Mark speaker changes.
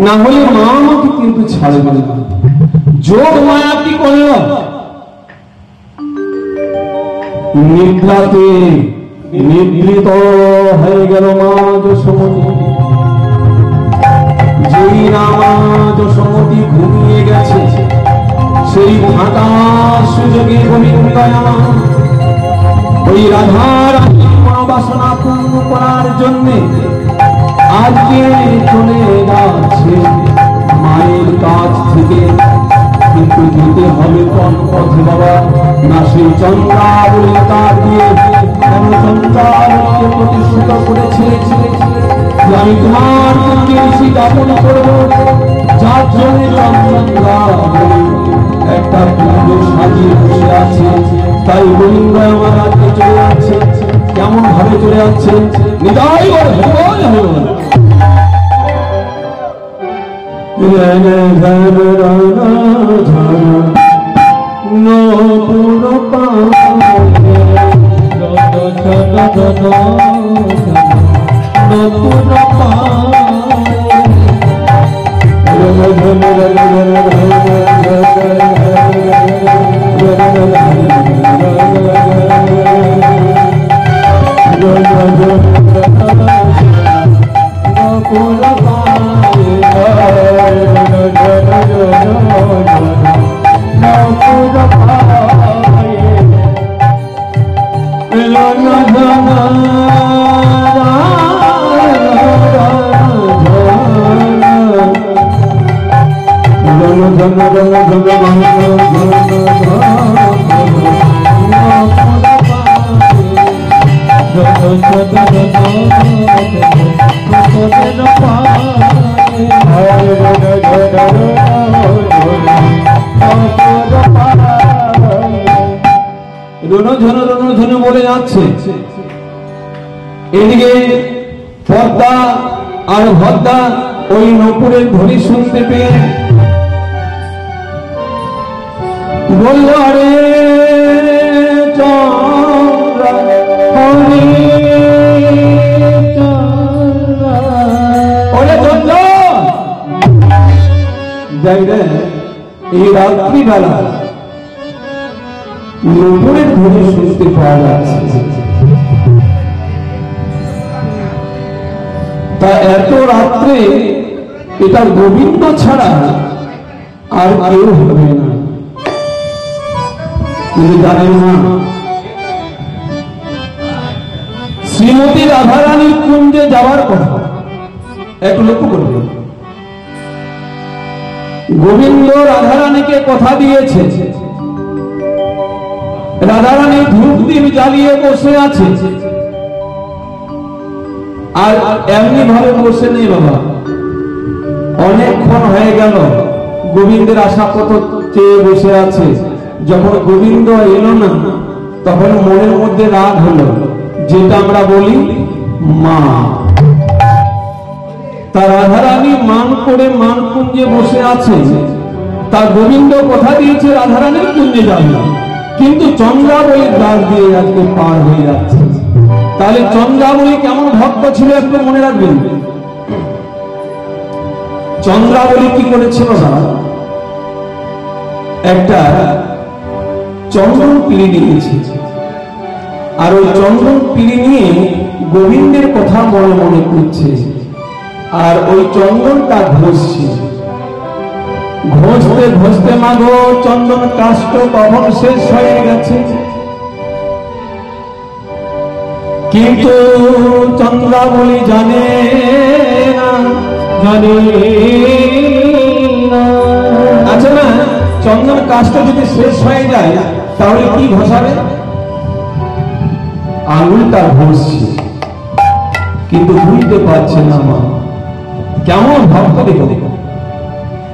Speaker 1: না হলে মা আমাকে কিন্তু ছাড়বে না। যোগ মায়া কি করল? নিদ্রাতে নিদ্রিত হয়ে গেল মা যশোমতী। যেই না মা যশোমতী ঘুমিয়ে গেছে, সেই ফাঁকা সুযোগে গোবিন্দয়া ওই রাধার বাসনা পূর্ণ করার জন্য আজকে চলে যাচ্ছে মায়ের কাছ থেকে। কিন্তু যেতে হবে কোন পথে বাবা? না সেই চন্দ্রাবলী তার দিয়ে চন্দ্রাবলীকে প্রতিষ্ঠিত করেছে যে আমি তোমার সঙ্গে যাপন করবো, যার জন্য চন্দ্রাবলী একটা কুঞ্জ সাজিয়ে বসে আছে। তাই গোবিন্দ আমার আজকে চলে যাচ্ছে। কেমন ভাবে চলে যাচ্ছে? নিতাই রণধনু বলে যাচ্ছে। এদিকে পদ্মা আর ভদ্দা ওই নপুরের ধ্বনি শুনতে পেয়ে বলল, আরে এই রাত্রিবেলা নপুরের ধ্বনি শুনতে পাওয়া যাচ্ছে। তা এত রাত্রে এটা গোবিন্দ ছাড়া আর কেউ হবে না। কিন্তু জানেন না, শ্রীমতী রাধারানীর কুঞ্জে যাওয়ার কথা এক লক্ষ্য করবে। গোবিন্দ রাধারানীকে কথা দিয়েছে, রাধারানী ধূপ দ্বীপ জ্বালিয়ে বসে আছে। আর এমনি ভাবে বসে নেই বাবা, অনেকক্ষণ হয়ে গেল গোবিন্দের আশা কত চেয়ে বসে আছে। যখন গোবিন্দ এলো না, তখন মনের মধ্যে রাগ হলো, যেটা আমরা বলি মা। তার রাধারানী মান করে মান কুঞ্জে বসে আছে, তার গোবিন্দ কথা দিয়েছে রাধারানীর কুঞ্জে যাবে, কিন্তু চন্দ্রাবলীর দ্বার দিয়ে আজকে পার হয়ে যাচ্ছে। তাহলে চন্দ্রাবলী কেমন ভক্ত ছিল একটু মনে রাখবেন। চন্দ্রাবলী কি করেছিল না, একটা চন্দন পিড়ি নিয়েছে, আর ওই চন্দন পিড়ি নিয়ে গোবিন্দের কথা মনে মনে করছে, আর ওই চন্দনটা ঘষছে। ঘষতে ঘষতে মাগো চন্দন কাষ্ঠ কখন শেষ হয়ে গেছে, কিন্তু চন্দ্রাবলী জানে না, জানে না। আচ্ছা না, চন্দন কাষ্ঠ যদি শেষ হয়ে যায় তাহলে কি ঘষাবে? আঙুলটা ঘষছে, কিন্তু বুঝতে পারছে না মা। কেমন ভক্ত দেখো,